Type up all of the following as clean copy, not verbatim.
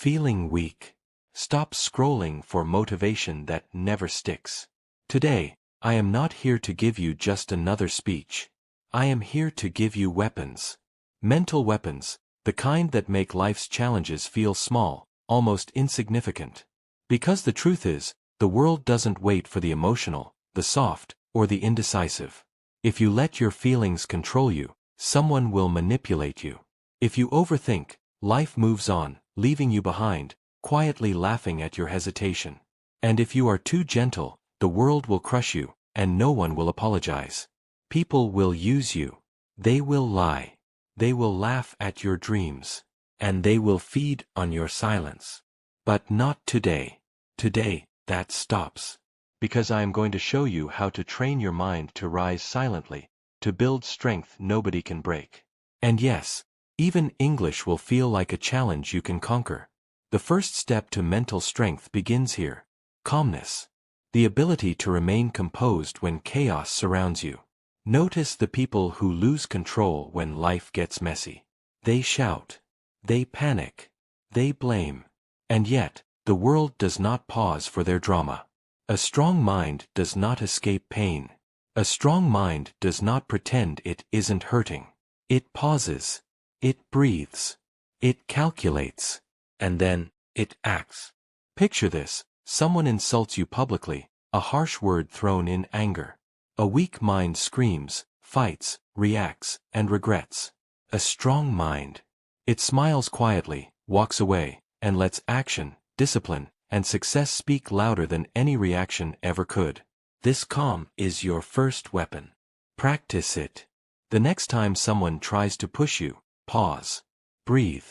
Feeling weak? Stop scrolling for motivation that never sticks. Today, I am not here to give you just another speech. I am here to give you weapons. Mental weapons, the kind that make life's challenges feel small, almost insignificant. Because the truth is, the world doesn't wait for the emotional, the soft, or the indecisive. If you let your feelings control you, someone will manipulate you. If you overthink, life moves on, leaving you behind, quietly laughing at your hesitation. And if you are too gentle, the world will crush you, and no one will apologize. People will use you. They will lie. They will laugh at your dreams. And they will feed on your silence. But not today. Today, that stops. Because I am going to show you how to train your mind to rise silently, to build strength nobody can break. And yes, even English will feel like a challenge you can conquer. The first step to mental strength begins here. Calmness. The ability to remain composed when chaos surrounds you. Notice the people who lose control when life gets messy. They shout. They panic. They blame. And yet, the world does not pause for their drama. A strong mind does not escape pain. A strong mind does not pretend it isn't hurting. It pauses. It breathes. It calculates. And then, it acts. Picture this: someone insults you publicly, a harsh word thrown in anger. A weak mind screams, fights, reacts, and regrets. A strong mind. It smiles quietly, walks away, and lets action, discipline, and success speak louder than any reaction ever could. This calm is your first weapon. Practice it. The next time someone tries to push you, pause. Breathe.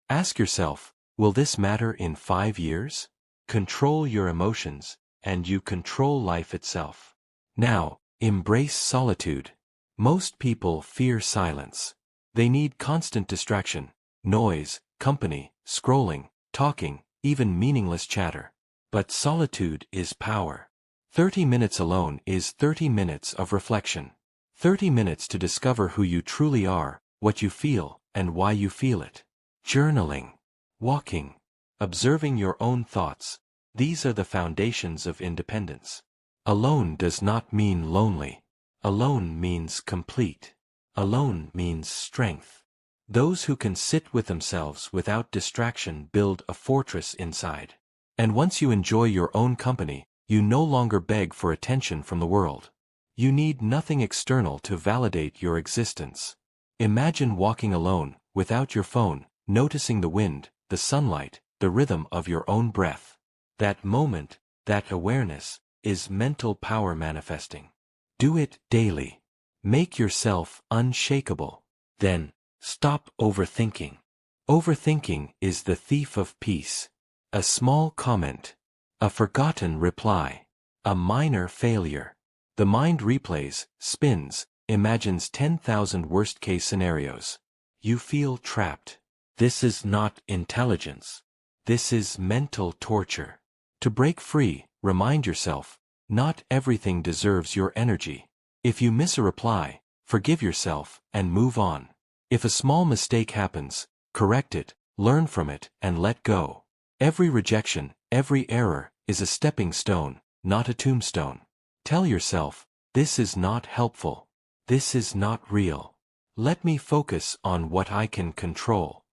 Ask yourself, will this matter in 5 years? Control your emotions, and you control life itself. Now, embrace solitude. Most people fear silence. They need constant distraction, noise, company, scrolling, talking, even meaningless chatter. But solitude is power. 30 minutes alone is 30 minutes of reflection. 30 minutes to discover who you truly are, what you feel, and why you feel it. Journaling. Walking. Observing your own thoughts. These are the foundations of independence. Alone does not mean lonely. Alone means complete. Alone means strength. Those who can sit with themselves without distraction build a fortress inside. And once you enjoy your own company, you no longer beg for attention from the world. You need nothing external to validate your existence. Imagine walking alone, without your phone, noticing the wind, the sunlight, the rhythm of your own breath. That moment, that awareness, is mental power manifesting. Do it daily. Make yourself unshakable. Then, stop overthinking. Overthinking is the thief of peace. A small comment. A forgotten reply. A minor failure. The mind replays, spins, imagines 10,000 worst-case scenarios. You feel trapped. This is not intelligence. This is mental torture. To break free, remind yourself, not everything deserves your energy. If you miss a reply, forgive yourself and move on. If a small mistake happens, correct it, learn from it, and let go. Every rejection, every error, is a stepping stone, not a tombstone. Tell yourself, this is not helpful. This is not real. Let me focus on what I can control.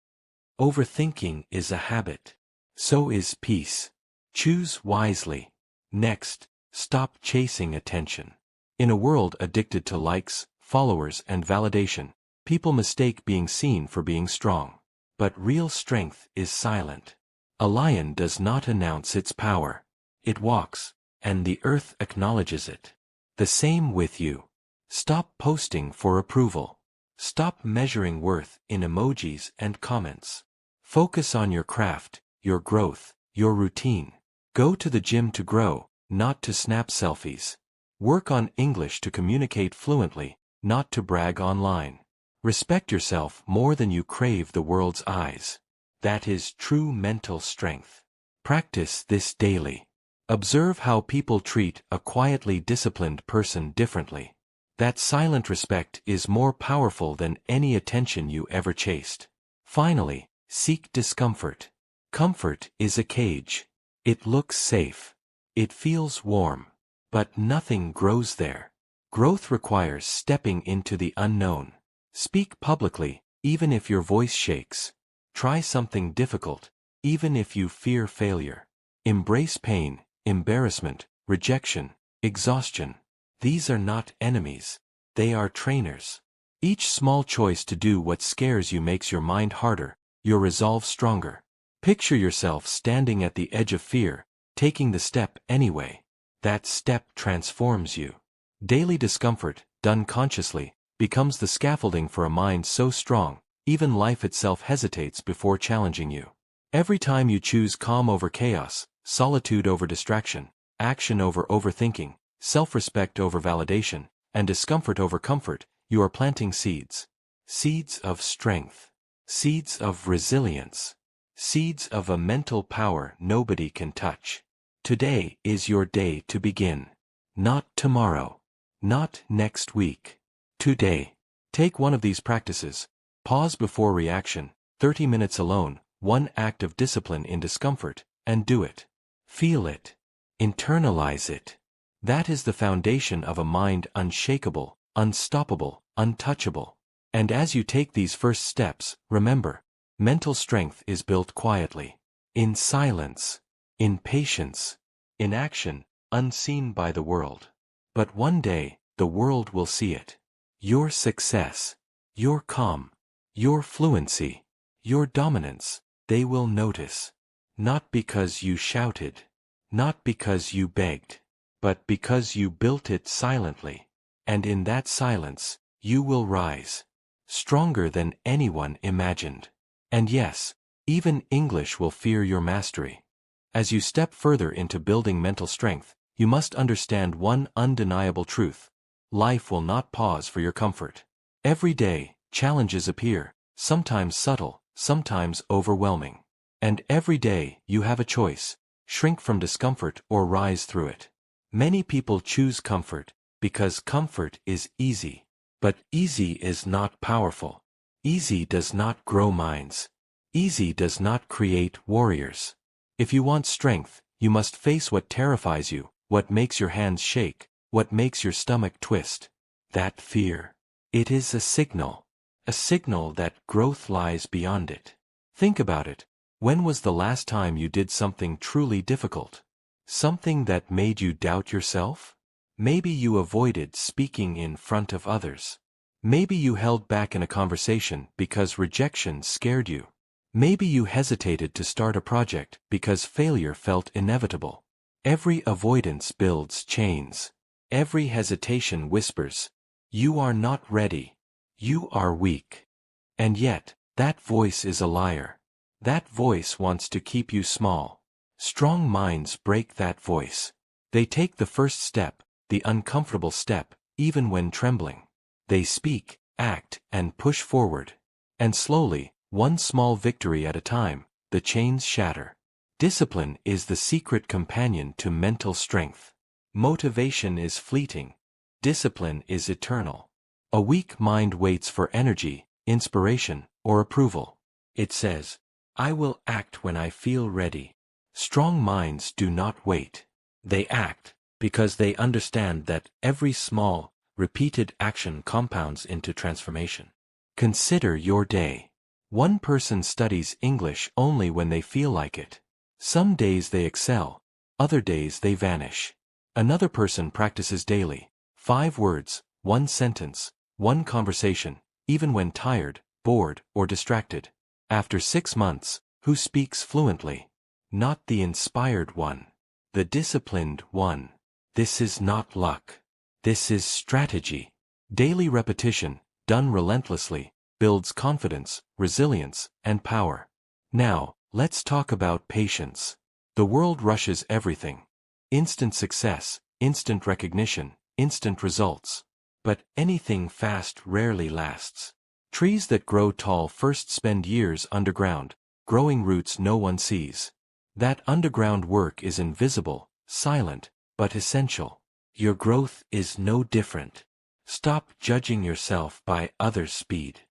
Overthinking is a habit. So is peace. Choose wisely. Next, stop chasing attention. In a world addicted to likes, followers, and validation, people mistake being seen for being strong. But real strength is silent. A lion does not announce its power. It walks, and the earth acknowledges it. The same with you. Stop posting for approval. Stop measuring worth in emojis and comments. Focus on your craft, your growth, your routine. Go to the gym to grow, not to snap selfies. Work on English to communicate fluently, not to brag online. Respect yourself more than you crave the world's eyes. That is true mental strength. Practice this daily. Observe how people treat a quietly disciplined person differently. That silent respect is more powerful than any attention you ever chased. Finally, seek discomfort. Comfort is a cage. It looks safe. It feels warm. But nothing grows there. Growth requires stepping into the unknown. Speak publicly, even if your voice shakes. Try something difficult, even if you fear failure. Embrace pain, embarrassment, rejection, exhaustion. These are not enemies. They are trainers. Each small choice to do what scares you makes your mind harder, your resolve stronger. Picture yourself standing at the edge of fear, taking the step anyway. That step transforms you. Daily discomfort, done consciously, becomes the scaffolding for a mind so strong, even life itself hesitates before challenging you. Every time you choose calm over chaos, solitude over distraction, action over overthinking, self-respect over validation, and discomfort over comfort, you are planting seeds. Seeds of strength. Seeds of resilience. Seeds of a mental power nobody can touch. Today is your day to begin. Not tomorrow. Not next week. Today. Take one of these practices. Pause before reaction, 30 minutes alone, one act of discipline in discomfort, and do it. Feel it. Internalize it. That is the foundation of a mind unshakable, unstoppable, untouchable. And as you take these first steps, remember, mental strength is built quietly. In silence. In patience. In action, unseen by the world. But one day, the world will see it. Your success. Your calm. Your fluency. Your dominance. They will notice. Not because you shouted. Not because you begged. But because you built it silently. And in that silence, you will rise. Stronger than anyone imagined. And yes, even English will fear your mastery. As you step further into building mental strength, you must understand one undeniable truth. Life will not pause for your comfort. Every day, challenges appear, sometimes subtle, sometimes overwhelming. And every day, you have a choice: shrink from discomfort or rise through it. Many people choose comfort because comfort is easy. But easy is not powerful. Easy does not grow minds. Easy does not create warriors. If you want strength, you must face what terrifies you, what makes your hands shake, what makes your stomach twist. That fear. It is a signal that growth lies beyond it. Think about it. When was the last time you did something truly difficult? Something that made you doubt yourself? Maybe you avoided speaking in front of others. Maybe you held back in a conversation because rejection scared you. Maybe you hesitated to start a project because failure felt inevitable. Every avoidance builds chains. Every hesitation whispers, "You are not ready. You are weak." And yet, that voice is a liar. That voice wants to keep you small. Strong minds break that voice. They take the first step, the uncomfortable step, even when trembling. They speak, act, and push forward. And slowly, one small victory at a time, the chains shatter. Discipline is the secret companion to mental strength. Motivation is fleeting. Discipline is eternal. A weak mind waits for energy, inspiration, or approval. It says, "I will act when I feel ready." Strong minds do not wait. They act, because they understand that every small, repeated action compounds into transformation. Consider your day. One person studies English only when they feel like it. Some days they excel, other days they vanish. Another person practices daily, 5 words, 1 sentence, 1 conversation, even when tired, bored, or distracted. After 6 months, who speaks fluently? Not the inspired one. The disciplined one. This is not luck. This is strategy. Daily repetition, done relentlessly, builds confidence, resilience, and power. Now, let's talk about patience. The world rushes everything. Instant success, instant recognition, instant results. But anything fast rarely lasts. Trees that grow tall first spend years underground, growing roots no one sees. That underground work is invisible, silent, but essential. Your growth is no different. Stop judging yourself by others' speed.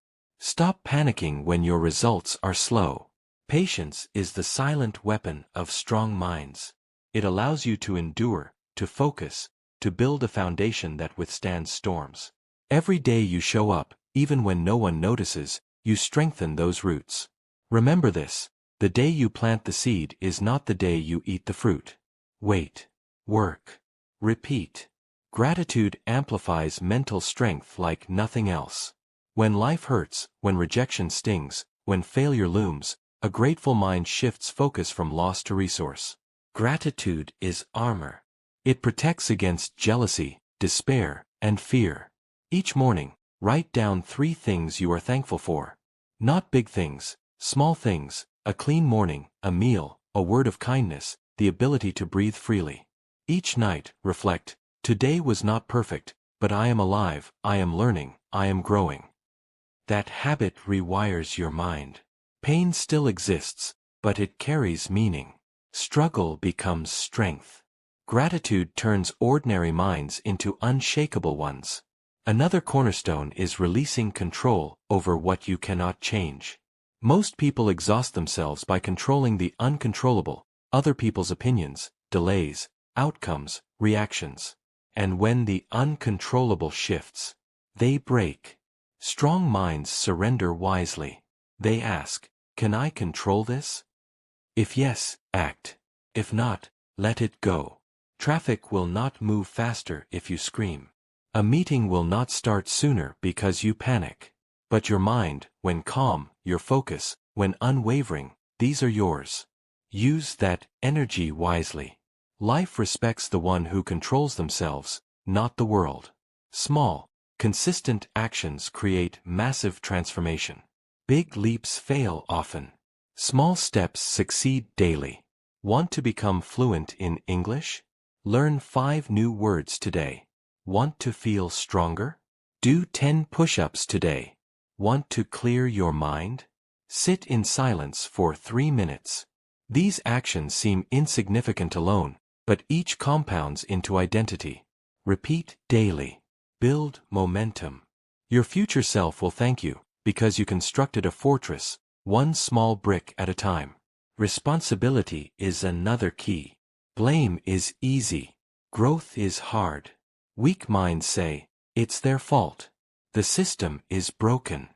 Stop panicking when your results are slow. Patience is the silent weapon of strong minds. It allows you to endure, to focus, to build a foundation that withstands storms. Every day you show up, even when no one notices, you strengthen those roots. Remember this: the day you plant the seed is not the day you eat the fruit. Wait. Work. Repeat. Gratitude amplifies mental strength like nothing else. When life hurts, when rejection stings, when failure looms, a grateful mind shifts focus from loss to resource. Gratitude is armor. It protects against jealousy, despair, and fear. Each morning, write down 3 things you are thankful for. Not big things, small things: a clean morning, a meal, a word of kindness, the ability to breathe freely. Each night, reflect: today was not perfect, but I am alive, I am learning, I am growing. That habit rewires your mind. Pain still exists, but it carries meaning. Struggle becomes strength. Gratitude turns ordinary minds into unshakable ones. Another cornerstone is releasing control over what you cannot change. Most people exhaust themselves by controlling the uncontrollable: other people's opinions, delays, outcomes, reactions. And when the uncontrollable shifts, they break. Strong minds surrender wisely. They ask, can I control this? If yes, act. If not, let it go. Traffic will not move faster if you scream. A meeting will not start sooner because you panic. But your mind, when calm, your focus, when unwavering, these are yours. Use that energy wisely. Life respects the one who controls themselves, not the world. Small, consistent actions create massive transformation. Big leaps fail often. Small steps succeed daily. Want to become fluent in English? Learn 5 new words today. Want to feel stronger? Do 10 push-ups today. Want to clear your mind? Sit in silence for 3 minutes. These actions seem insignificant alone, but each compounds into identity. Repeat daily. Build momentum. Your future self will thank you, because you constructed a fortress, one small brick at a time. Responsibility is another key. Blame is easy. Growth is hard. Weak minds say, it's their fault. The system is broken.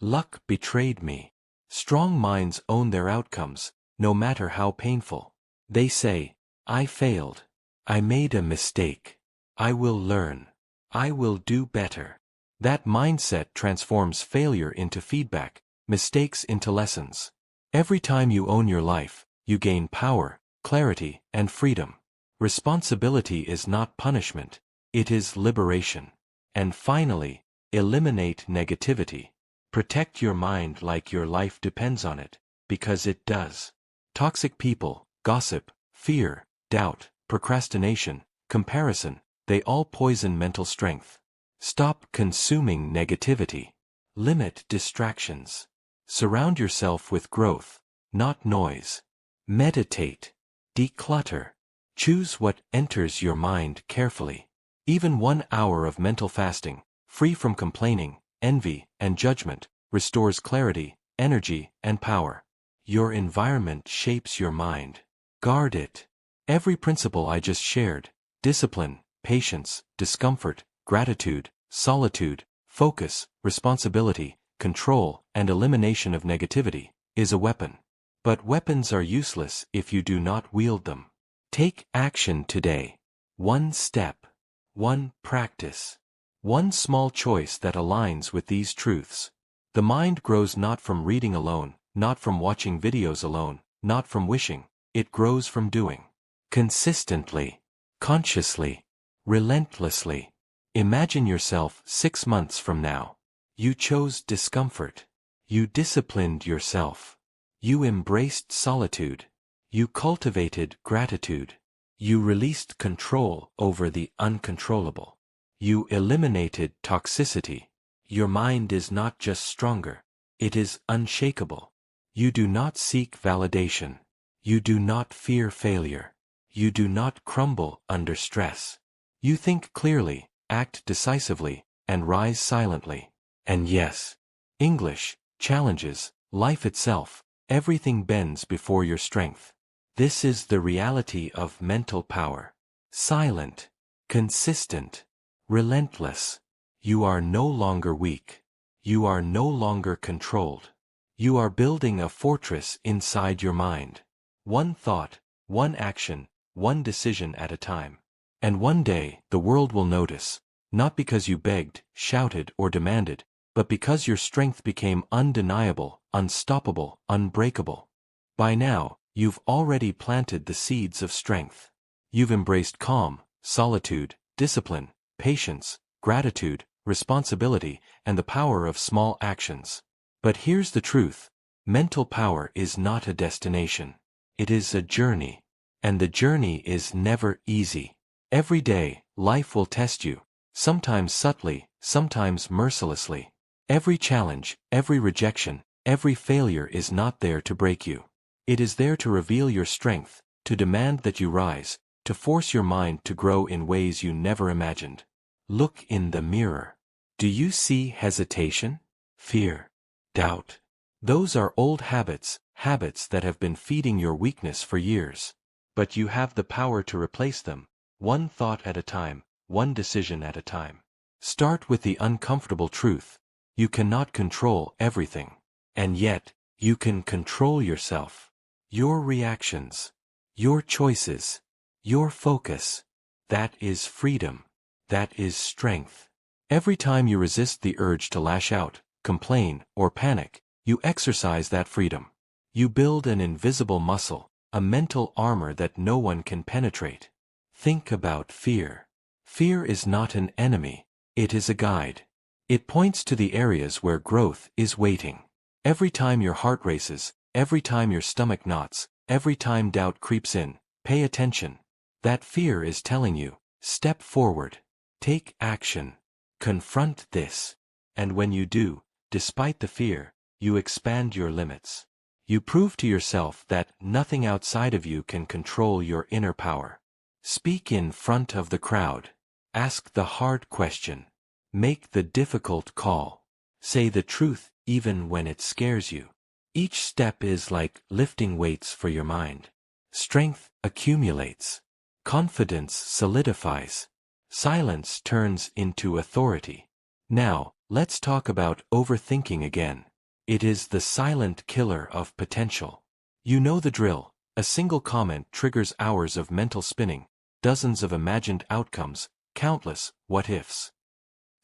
Luck betrayed me. Strong minds own their outcomes, no matter how painful. They say, I failed. I made a mistake. I will learn. I will do better. That mindset transforms failure into feedback, mistakes into lessons. Every time you own your life, you gain power, clarity, and freedom. Responsibility is not punishment, it is liberation. And finally, eliminate negativity. Protect your mind like your life depends on it, because it does. Toxic people, gossip, fear, doubt, procrastination, comparison, they all poison mental strength. Stop consuming negativity. Limit distractions. Surround yourself with growth, not noise. Meditate. Declutter. Choose what enters your mind carefully. Even 1 hour of mental fasting, free from complaining, envy, and judgment, restores clarity, energy, and power. Your environment shapes your mind. Guard it. Every principle I just shared, discipline, patience, discomfort, gratitude, solitude, focus, responsibility, control, and elimination of negativity, is a weapon. But weapons are useless if you do not wield them. Take action today. 1 step. 1 practice. 1 small choice that aligns with these truths. The mind grows not from reading alone, not from watching videos alone, not from wishing. It grows from doing. Consistently. Consciously. Relentlessly. Imagine yourself 6 months from now. You chose discomfort. You disciplined yourself. You embraced solitude. You cultivated gratitude. You released control over the uncontrollable. You eliminated toxicity. Your mind is not just stronger, it is unshakable. You do not seek validation. You do not fear failure. You do not crumble under stress. You think clearly, act decisively, and rise silently. And yes, English, challenges, life itself, Everything bends before your strength. This is the reality of mental power. Silent, consistent, relentless. You are no longer weak. You are no longer controlled. You are building a fortress inside your mind. One thought, one action, one decision at a time. And one day, the world will notice, not because you begged, shouted, or demanded, but because your strength became undeniable, unstoppable, unbreakable. By now, you've already planted the seeds of strength. You've embraced calm, solitude, discipline, patience, gratitude, responsibility, and the power of small actions. But here's the truth. Mental power is not a destination. It is a journey. And the journey is never easy. Every day, life will test you, sometimes subtly, sometimes mercilessly. Every challenge, every rejection, every failure is not there to break you. It is there to reveal your strength, to demand that you rise, to force your mind to grow in ways you never imagined. Look in the mirror. Do you see hesitation? Fear? Doubt? Those are old habits, habits that have been feeding your weakness for years. But you have the power to replace them, one thought at a time, one decision at a time. Start with the uncomfortable truth. You cannot control everything. And yet, you can control yourself. Your reactions. Your choices. Your focus. That is freedom. That is strength. Every time you resist the urge to lash out, complain, or panic, you exercise that freedom. You build an invisible muscle, a mental armor that no one can penetrate. Think about fear. Fear is not an enemy. It is a guide. It points to the areas where growth is waiting. Every time your heart races, every time your stomach knots, every time doubt creeps in, pay attention. That fear is telling you, step forward. Take action. Confront this. And when you do, despite the fear, you expand your limits. You prove to yourself that nothing outside of you can control your inner power. Speak in front of the crowd. Ask the hard question. Make the difficult call. Say the truth even when it scares you. Each step is like lifting weights for your mind. Strength accumulates. Confidence solidifies. Silence turns into authority. Now, let's talk about overthinking again. It is the silent killer of potential. You know the drill. A single comment triggers hours of mental spinning, dozens of imagined outcomes, countless what-ifs.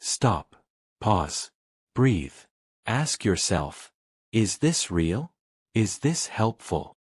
Stop. Pause. Breathe. Ask yourself, is this real? Is this helpful?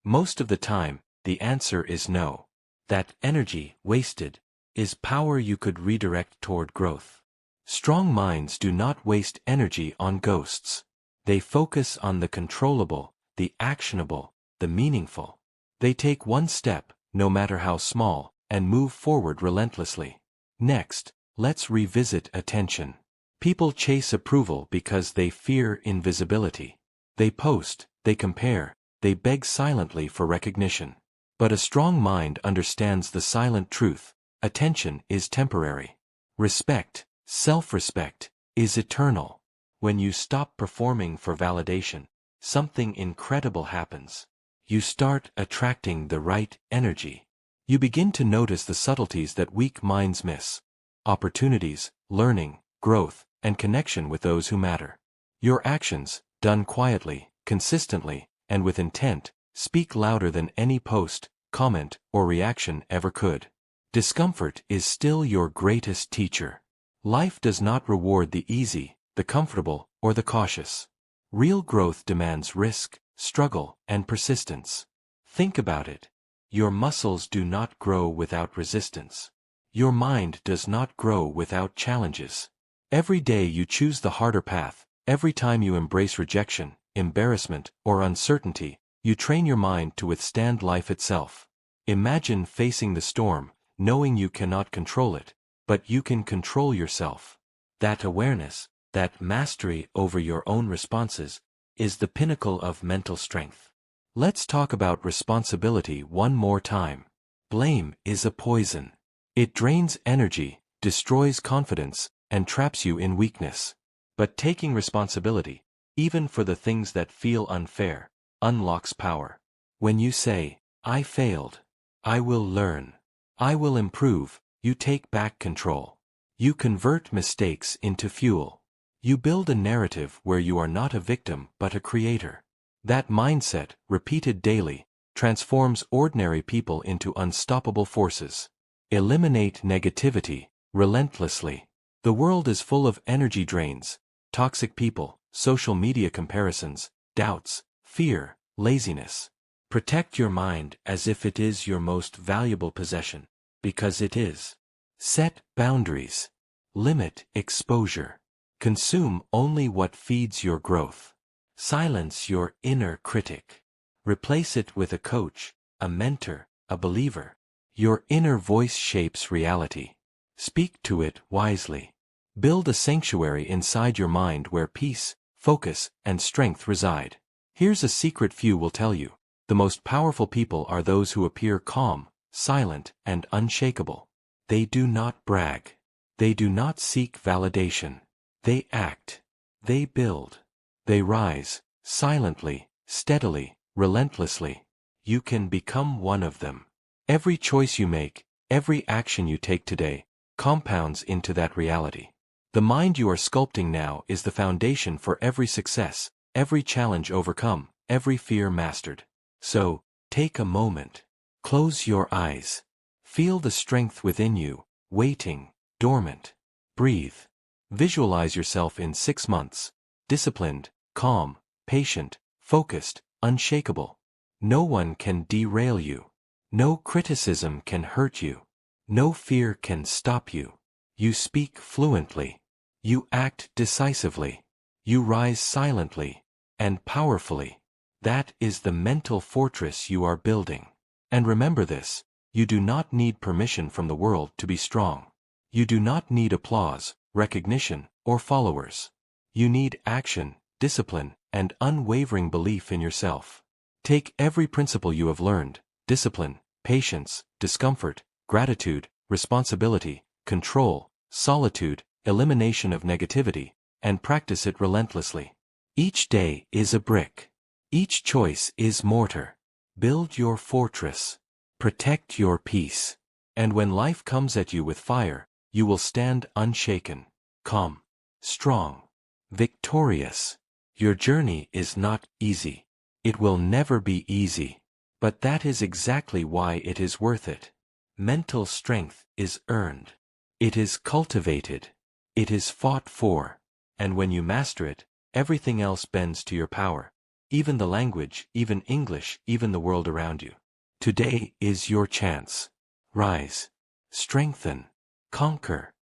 Most of the time, the answer is no. That energy, wasted, is power you could redirect toward growth. Strong minds do not waste energy on ghosts. They focus on the controllable, the actionable, the meaningful. They take one step, no matter how small, and move forward relentlessly. Next, let's revisit attention. People chase approval because they fear invisibility. They post, they compare, they beg silently for recognition. But a strong mind understands the silent truth. Attention is temporary. Respect, self-respect, is eternal. When you stop performing for validation, something incredible happens. You start attracting the right energy. You begin to notice the subtleties that weak minds miss. Opportunities, learning, growth, and connection with those who matter. Your actions, done quietly, consistently, and with intent, speak louder than any post, comment, or reaction ever could. Discomfort is still your greatest teacher. Life does not reward the easy, the comfortable, or the cautious. Real growth demands risk, struggle, and persistence. Think about it. Your muscles do not grow without resistance. Your mind does not grow without challenges. Every day you choose the harder path, every time you embrace rejection, embarrassment, or uncertainty, you train your mind to withstand life itself. Imagine facing the storm, knowing you cannot control it, but you can control yourself. That awareness, that mastery over your own responses, is the pinnacle of mental strength. Let's talk about responsibility one more time. Blame is a poison. It drains energy, destroys confidence, and traps you in weakness. But taking responsibility, even for the things that feel unfair, unlocks power. When you say, I failed, I will learn, I will improve, you take back control. You convert mistakes into fuel. You build a narrative where you are not a victim but a creator. That mindset, repeated daily, transforms ordinary people into unstoppable forces. Eliminate negativity, relentlessly. The world is full of energy drains, toxic people, social media comparisons, doubts, fear, laziness. Protect your mind as if it is your most valuable possession, because it is. Set boundaries. Limit exposure. Consume only what feeds your growth. Silence your inner critic. Replace it with a coach, a mentor, a believer. Your inner voice shapes reality. Speak to it wisely. Build a sanctuary inside your mind where peace, focus, and strength reside. Here's a secret few will tell you. The most powerful people are those who appear calm, silent, and unshakable. They do not brag. They do not seek validation. They act. They build. They rise, silently, steadily, relentlessly. You can become one of them. Every choice you make, every action you take today, compounds into that reality. The mind you are sculpting now is the foundation for every success, every challenge overcome, every fear mastered. So, take a moment. Close your eyes. Feel the strength within you, waiting, dormant. Breathe. Visualize yourself in 6 months. Disciplined, calm, patient, focused, unshakable. No one can derail you. No criticism can hurt you. No fear can stop you. You speak fluently. You act decisively. You rise silently and powerfully. That is the mental fortress you are building. And remember this, you do not need permission from the world to be strong. You do not need applause, recognition, or followers. You need action, discipline, and unwavering belief in yourself. Take every principle you have learned, discipline, patience, discomfort, gratitude, responsibility, control, solitude, elimination of negativity, and practice it relentlessly. Each day is a brick. Each choice is mortar. Build your fortress. Protect your peace. And when life comes at you with fire, you will stand unshaken, calm, strong, victorious. Your journey is not easy. It will never be easy. But that is exactly why it is worth it. Mental strength is earned. It is cultivated. It is fought for. And when you master it, everything else bends to your power. Even the language, even English, even the world around you. Today is your chance. Rise. Strengthen. Conquer.